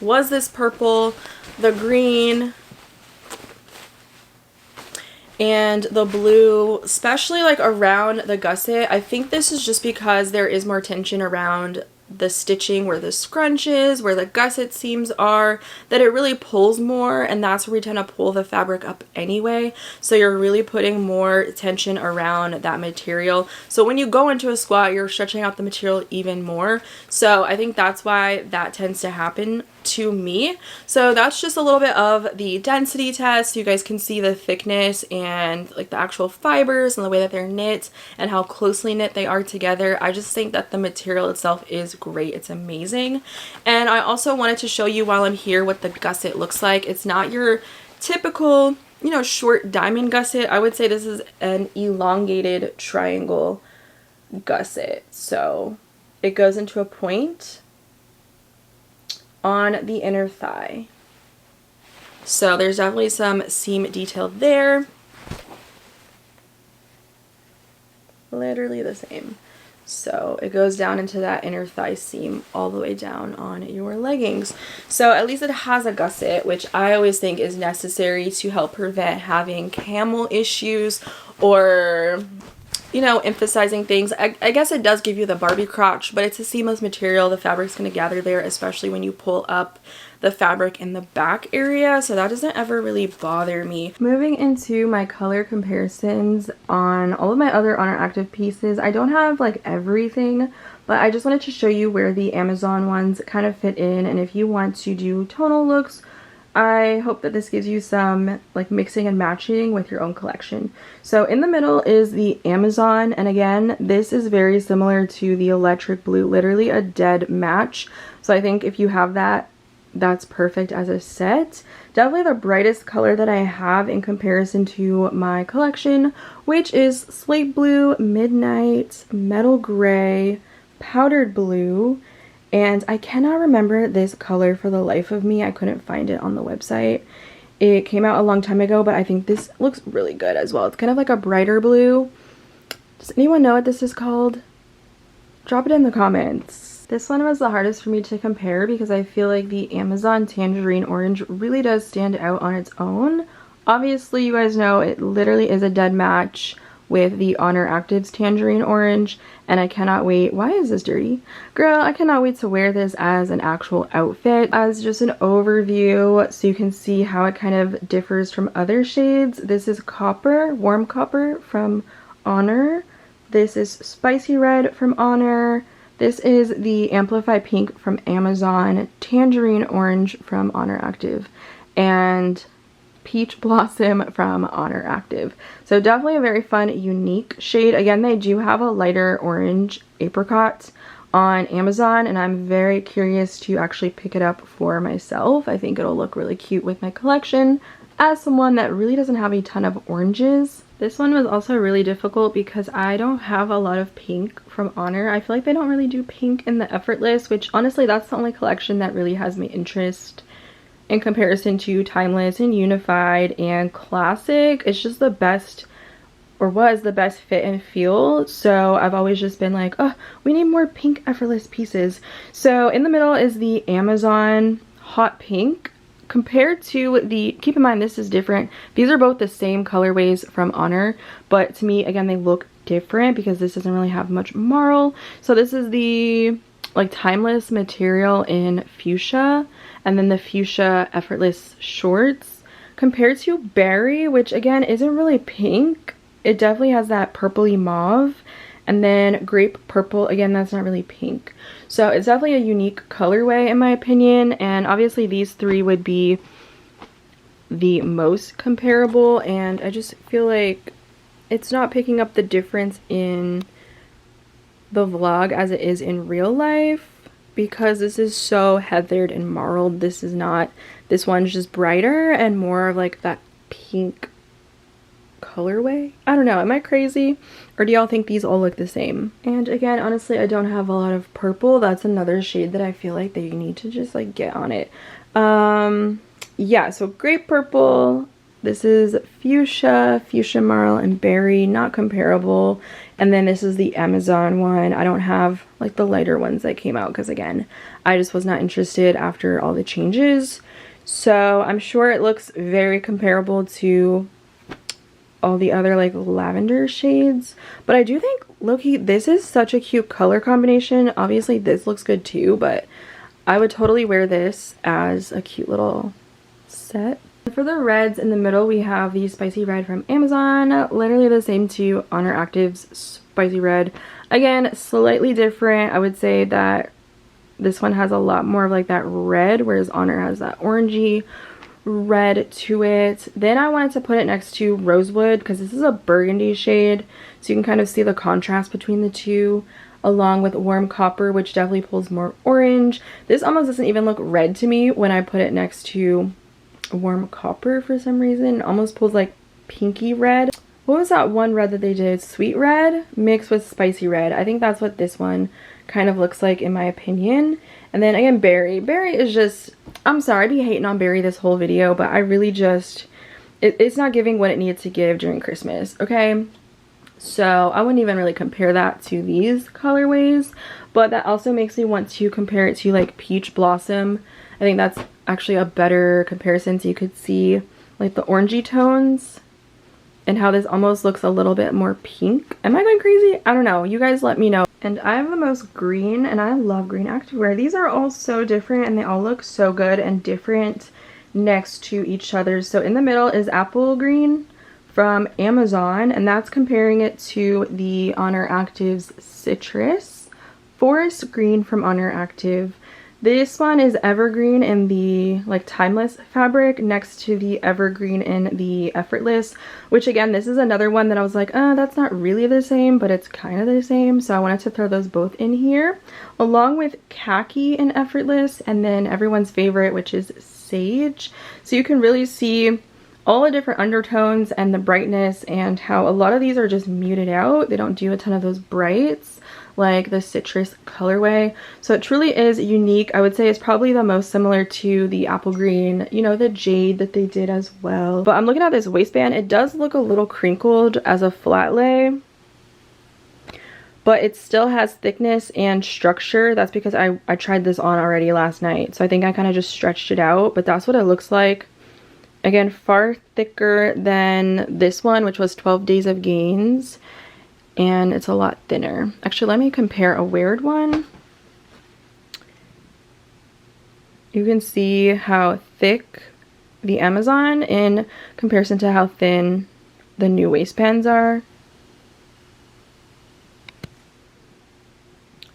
was this purple, the green, and the blue, especially like around the gusset. I think this is just because there is more tension around the stitching where the scrunch is, where the gusset seams are, that it really pulls more, and that's where we tend to pull the fabric up anyway. So you're really putting more tension around that material. So when you go into a squat, you're stretching out the material even more. So I think that's why that tends to happen to me. So that's just a little bit of the density test. You guys can see the thickness and like the actual fibers and the way that they're knit and how closely knit they are together. I just think that the material itself is great. It's amazing. And I also wanted to show you while I'm here what the gusset looks like. It's not your typical, you know, short diamond gusset. I would say this is an elongated triangle gusset. So it goes into a point on the inner thigh. So there's definitely some seam detail there. Literally the same. So it goes down into that inner thigh seam all the way down on your leggings. So at least it has a gusset, which I always think is necessary to help prevent having camel issues, or you know, emphasizing things. I guess it does give you the Barbie crotch, but it's a seamless material. The fabric's going to gather there, especially when you pull up the fabric in the back area, so that doesn't ever really bother me. Moving into my color comparisons on all of my other Honor Active pieces, I don't have like everything, but I just wanted to show you where the Amazon ones kind of fit in, and if you want to do tonal looks, I hope that this gives you some like mixing and matching with your own collection. So in the middle is the Amazon, and again, this is very similar to the electric blue, literally a dead match. So I think if you have that, that's perfect as a set. Definitely the brightest color that I have in comparison to my collection, which is slate blue, midnight, metal gray, powdered blue, and I cannot remember this color for the life of me. I couldn't find it on the website. It came out a long time ago, but I think this looks really good as well. It's kind of like a brighter blue. Does anyone know what this is called? Drop it in the comments. This one was the hardest for me to compare because I feel like the Amazon Tangerine Orange really does stand out on its own. Obviously, you guys know it literally is a dead match with the Honor Active's Tangerine Orange, and I cannot wait. Why is this dirty? Girl, I cannot wait to wear this as an actual outfit. As just an overview, so you can see how it kind of differs from other shades. This is copper, warm copper from Honor. This is spicy red from Honor. This is the Amplify Pink from Amazon, Tangerine Orange from Honor Active, and Peach Blossom from Honor Active. So definitely a very fun, unique shade. Again, they do have a lighter orange apricot on Amazon, and I'm very curious to actually pick it up for myself. I think it'll look really cute with my collection as someone that really doesn't have a ton of oranges. This one was also really difficult because I don't have a lot of pink from Honor. I feel like they don't really do pink in the Effortless, which honestly that's the only collection that really has my interest in comparison to Timeless and Unified and Classic. It's just the best, or was the best fit and feel. So I've always just been like, oh, we need more pink Effortless pieces. So in the middle is the Amazon Hot Pink. Compared to the, keep in mind this is different, these are both the same colorways from Honor, but to me again they look different because this doesn't really have much marl. So this is the like Timeless material in fuchsia, and then the fuchsia Effortless shorts. Compared to Berry, which again isn't really pink, it definitely has that purpley mauve, and then Grape Purple, again that's not really pink. So it's definitely a unique colorway in my opinion, and obviously these three would be the most comparable, and I just feel like it's not picking up the difference in the vlog as it is in real life because this is so heathered and marled. This is not, this one's just brighter and more of like that pink colorway. I don't know, am I crazy? Or do y'all think these all look the same? And again, honestly, I don't have a lot of purple. That's another shade that I feel like they need to just like get on it. Yeah, so Grape Purple. This is Fuchsia, Fuchsia Marl, and Berry, not comparable. And then this is the Amazon one. I don't have like the lighter ones that came out because again, I just was not interested after all the changes. So I'm sure it looks very comparable to all the other like lavender shades, but I do think low-key this is such a cute color combination. Obviously this looks good too, but I would totally wear this as a cute little set. For the reds in the middle, we have the Spicy Red from Amazon, literally the same to Honor Active's Spicy Red. Again, slightly different. I would say that this one has a lot more of like that red, whereas Honor has that orangey red to it. Then I wanted to put it next to Rosewood because this is a burgundy shade, so you can kind of see the contrast between the two, along with Warm Copper, which definitely pulls more orange. This almost doesn't even look red to me when I put it next to Warm Copper for some reason. It almost pulls like pinky red. What was that one red that they did? Sweet Red mixed with Spicy Red. I think that's what this one kind of looks like in my opinion. And then again, Berry. Berry is just, I'm sorry, I'd be hating on Berry this whole video, but I really just, it's not giving what it needed to give during Christmas, okay? So I wouldn't even really compare that to these colorways, but that also makes me want to compare it to like Peach Blossom. I think that's actually a better comparison, so you could see like the orangey tones and how this almost looks a little bit more pink. Am I going crazy? I don't know. You guys let me know. And I have the most green, and I love green activewear. These are all so different, and they all look so good and different next to each other. So in the middle is apple green from Amazon, and that's comparing it to the ONER Active's citrus. Forest green from ONER Active. This one is evergreen in the like timeless fabric next to the evergreen in the effortless, which again, this is another one that I was like, that's not really the same, but it's kind of the same. So I wanted to throw those both in here, along with khaki in effortless, and then everyone's favorite, which is sage. So you can really see all the different undertones and the brightness, and how a lot of these are just muted out. They don't do a ton of those brights like the citrus colorway. So it truly is unique. I would say it's probably the most similar to the apple green, you know, the jade that they did as well. But I'm looking at this waistband. It does look a little crinkled as a flat lay, but it still has thickness and structure. That's because I tried this on already last night. So I think I kind of just stretched it out, but that's what it looks like. Again, far thicker than this one, which was 12 Days of Gains. And it's a lot thinner. Actually, let me compare a weared one. You can see how thick the Amazon in comparison to how thin the new waistbands are.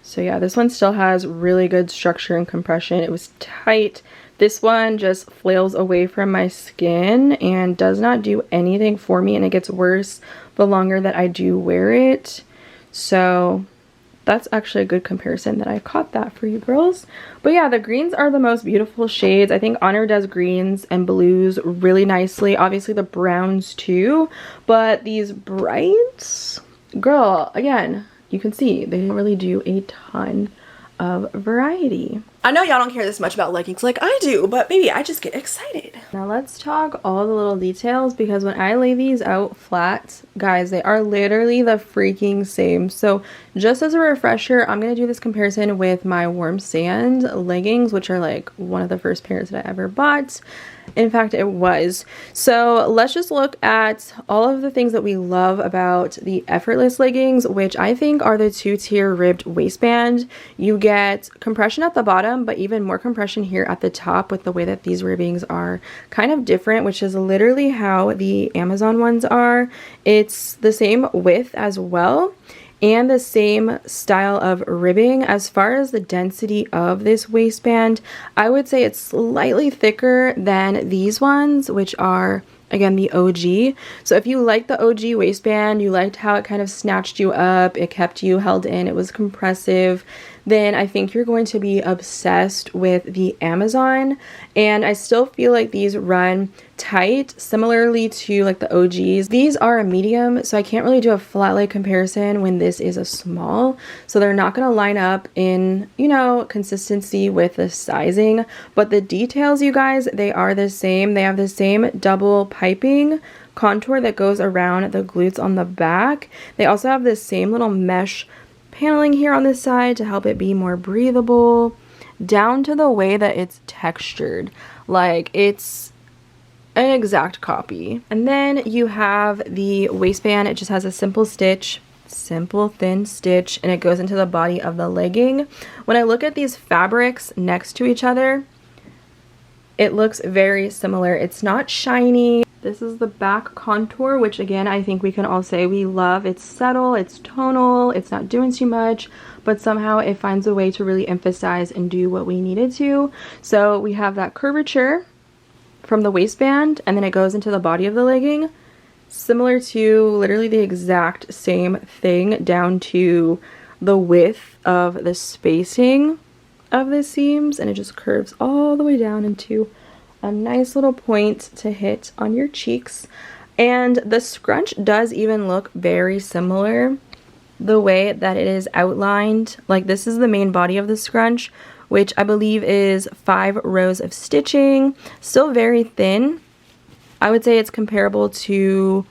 So yeah, this one still has really good structure and compression. It was tight. This one just flails away from my skin and does not do anything for me, and it gets worse the longer that I do wear it. So that's actually a good comparison that I caught that for you girls. But yeah, the greens are the most beautiful shades. I think ONER does greens and blues really nicely. Obviously the browns too, but these brights, girl, again, you can see they didn't really do a ton of variety. I know y'all don't care this much about leggings like I do, but maybe I just get excited. Now let's talk all the little details, because when I lay these out flat, guys, they are literally the freaking same. So just as a refresher, I'm going to do this comparison with my warm sand leggings, which are like one of the first pairs that I ever bought. In fact, it was. So let's just look at all of the things that we love about the effortless leggings, which I think are the 2-tier ribbed waistband. You get compression at the bottom, but even more compression here at the top with the way that these ribbings are kind of different, which is literally how the Amazon ones are. It's the same width as well, and the same style of ribbing. As far as the density of this waistband, I would say it's slightly thicker than these ones, which are, again, the OG. So if you like the OG waistband, you liked how it kind of snatched you up, it kept you held in, it was compressive, then I think you're going to be obsessed with the Amazon. And I still feel like these run tight, similarly to like the OGs. These are a medium, so I can't really do a flat lay comparison when this is a small. So they're not going to line up in, you know, consistency with the sizing. But the details, you guys, they are the same. They have the same double piping contour that goes around the glutes on the back. They also have the same little mesh paneling here on this side to help it be more breathable, down to the way that it's textured. Like, it's an exact copy. And then you have the waistband. It just has a simple stitch, simple thin stitch, and it goes into the body of the legging. When I look at these fabrics next to each other, it looks very similar. It's not shiny. This is the back contour, which again, I think we can all say we love. It's subtle, it's tonal, it's not doing too much, but somehow it finds a way to really emphasize and do what we needed to. So we have that curvature from the waistband, and then it goes into the body of the legging, similar to literally the exact same thing, down to the width of the spacing of the seams, and it just curves all the way down into a nice little point to hit on your cheeks. And the scrunch does even look very similar, the way that it is outlined. Like, this is the main body of the scrunch, which I believe is 5 rows of stitching, still very thin. I would say it's comparable to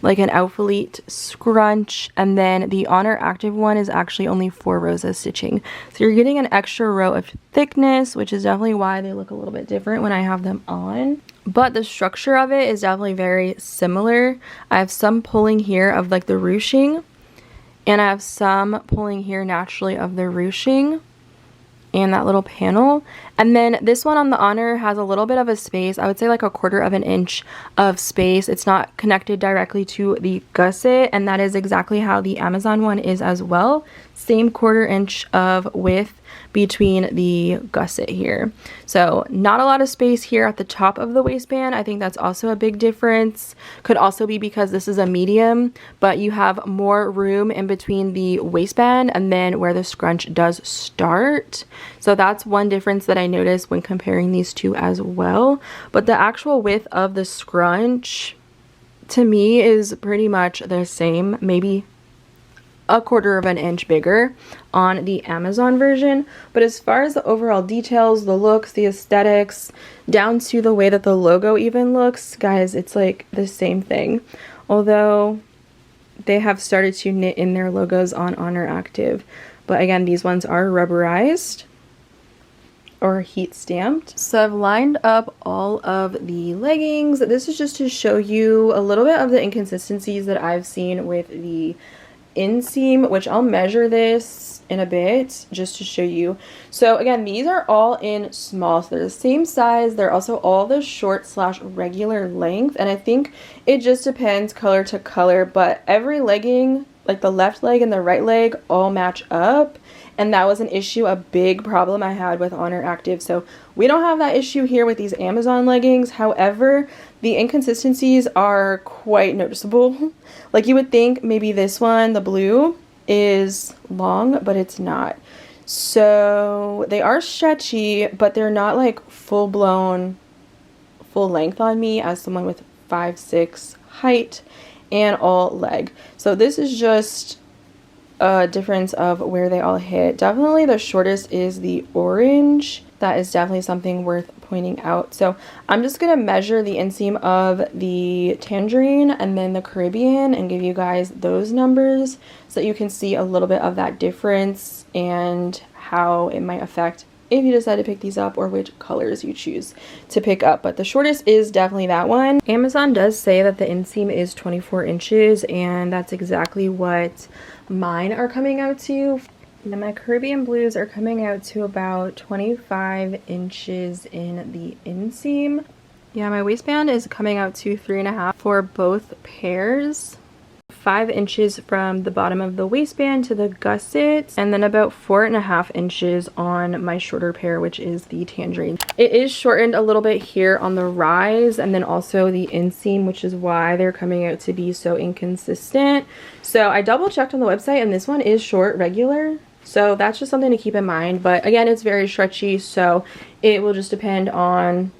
like an Outfleet scrunch, and then the ONER Active one is actually only 4 rows of stitching. So you're getting an extra row of thickness, which is definitely why they look a little bit different when I have them on. but the structure of it is definitely very similar. I have some pulling here of like the ruching, and I have some pulling here naturally of the ruching and that little panel. And then this one on the ONER has a little bit of a space. I would say like a 1/4 of an inch of space. It's not connected directly to the gusset, and that is exactly how the Amazon one is as well. Same 1/4 inch of width between the gusset here. So not a lot of space here at the top of the waistband. I think that's also a big difference. Could also be because this is a medium, but you have more room in between the waistband and then where the scrunch does start. So that's one difference that I noticed when comparing these two as well. But the actual width of the scrunch to me is pretty much the same, maybe a 1/4 of an inch bigger on the Amazon version. But as far as the overall details, the looks, the aesthetics, down to the way that the logo even looks, guys, it's like the same thing. Although they have started to knit in their logos on ONER Active. But again, these ones are rubberized or heat stamped. So I've lined up all of the leggings. This is just to show you a little bit of the inconsistencies that I've seen with the inseam, which I'll measure this in a bit just to show you. So again, these are all in small, so they're the same size. They're also all the short / regular length, and I think it just depends color to color, but every legging, like the left leg and the right leg, all match up. And that was an issue, a big problem I had with ONER Active. So we don't have that issue here with these Amazon leggings. However, the inconsistencies are quite noticeable. Like you would think maybe this one, the blue, is long, but it's not. So they are stretchy, but they're not like full-blown, full length on me as someone with 5'6" height and all leg. So this is just a difference of where they all hit. Definitely the shortest is the orange. That is definitely something worth pointing out. So I'm just gonna measure the inseam of the tangerine and then the Caribbean and give you guys those numbers so that you can see a little bit of that difference and how it might affect if you decide to pick these up or which colors you choose to pick up. But the shortest is definitely that one. Amazon does say that the inseam is 24 inches, and that's exactly what mine are coming out to. And my Caribbean blues are coming out to about 25 inches in the inseam. Yeah, my waistband is coming out to 3.5 for both pairs. 5 inches from the bottom of the waistband to the gusset, and then about 4.5 inches on my shorter pair, which is the tangerine. It is shortened a little bit here on the rise and then also the inseam, which is why they're coming out to be so inconsistent. So I double checked on the website and this one is short regular. So that's just something to keep in mind. But again, it's very stretchy, so it will just depend on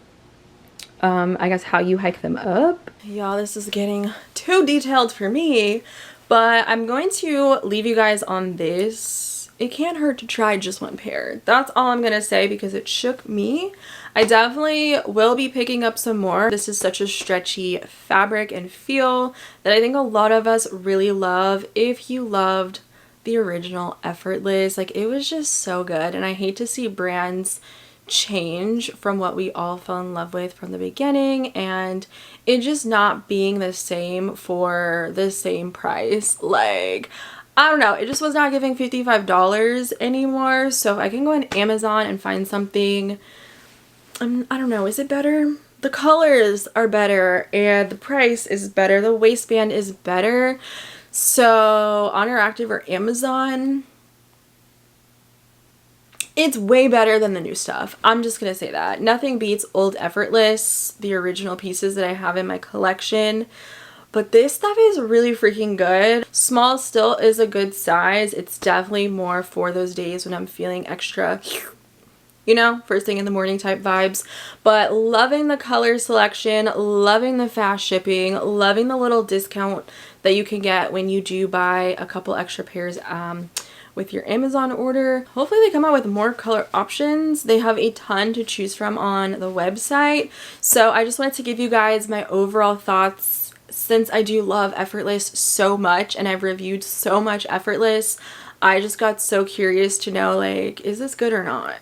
I guess how you hike them up. Y'all, this is getting too detailed for me, but I'm going to leave you guys on this. It can't hurt to try just one pair. That's all I'm gonna say because it shook me. I definitely will be picking up some more. This is such a stretchy fabric and feel that I think a lot of us really love. If you loved the original Effortless, like it was just so good, and I hate to see brands change from what we all fell in love with from the beginning and it just not being the same for the same price. Like, I don't know, it just was not giving $55 anymore. So if I can go on Amazon and find something, I don't know, is it better? The colors are better and the price is better, the waistband is better. So ONER Active or Amazon, it's way better than the new stuff. I'm just gonna say that. Nothing beats old Effortless, the original pieces that I have in my collection. But this stuff is really freaking good. Small still is a good size. It's definitely more for those days when I'm feeling extra, you know, first thing in the morning type vibes. But loving the color selection, loving the fast shipping, loving the little discount that you can get when you do buy a couple extra pairs with your Amazon order. Hopefully they come out with more color options. They have a ton to choose from on the website. So I just wanted to give you guys my overall thoughts since I do love Effortless so much and I've reviewed so much Effortless. I just got so curious to know, like, is this good or not?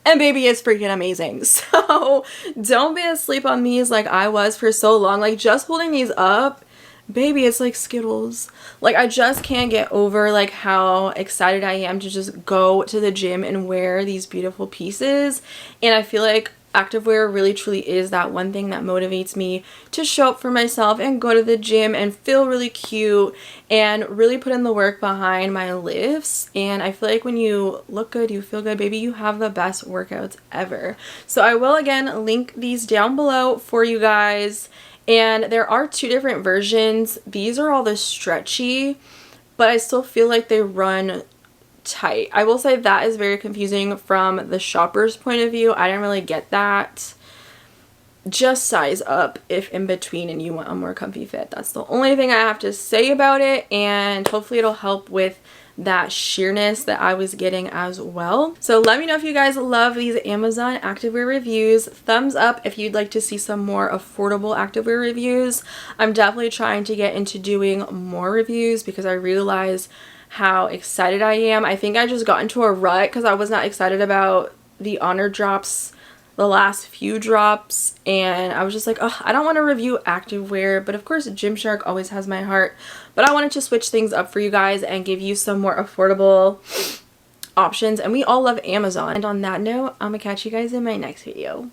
And baby, it's freaking amazing. So don't be asleep on these like I was for so long. Like just holding these up, baby, it's like Skittles. Like I just can't get over like how excited I am to just go to the gym and wear these beautiful pieces. And I feel like activewear really truly is that one thing that motivates me to show up for myself and go to the gym and feel really cute and really put in the work behind my lifts. And I feel like when you look good, you feel good, baby, you have the best workouts ever. So I will again link these down below for you guys. And there are two different versions. These are all the stretchy, but I still feel like they run tight. I will say that is very confusing from the shopper's point of view. I didn't really get that. Just size up if in between and you want a more comfy fit. That's the only thing I have to say about it, and hopefully it'll help with that sheerness that I was getting as well. So let me know if you guys love these Amazon activewear reviews. Thumbs up if you'd like to see some more affordable activewear reviews. I'm definitely trying to get into doing more reviews because I realize how excited I am. I think I just got into a rut because I was not excited about the ONER drops, the last few drops, and I was just like, oh, I don't want to review activewear, but of course Gymshark always has my heart. But I wanted to switch things up for you guys and give you some more affordable options, and we all love Amazon. And on that note, I'm gonna catch you guys in my next video.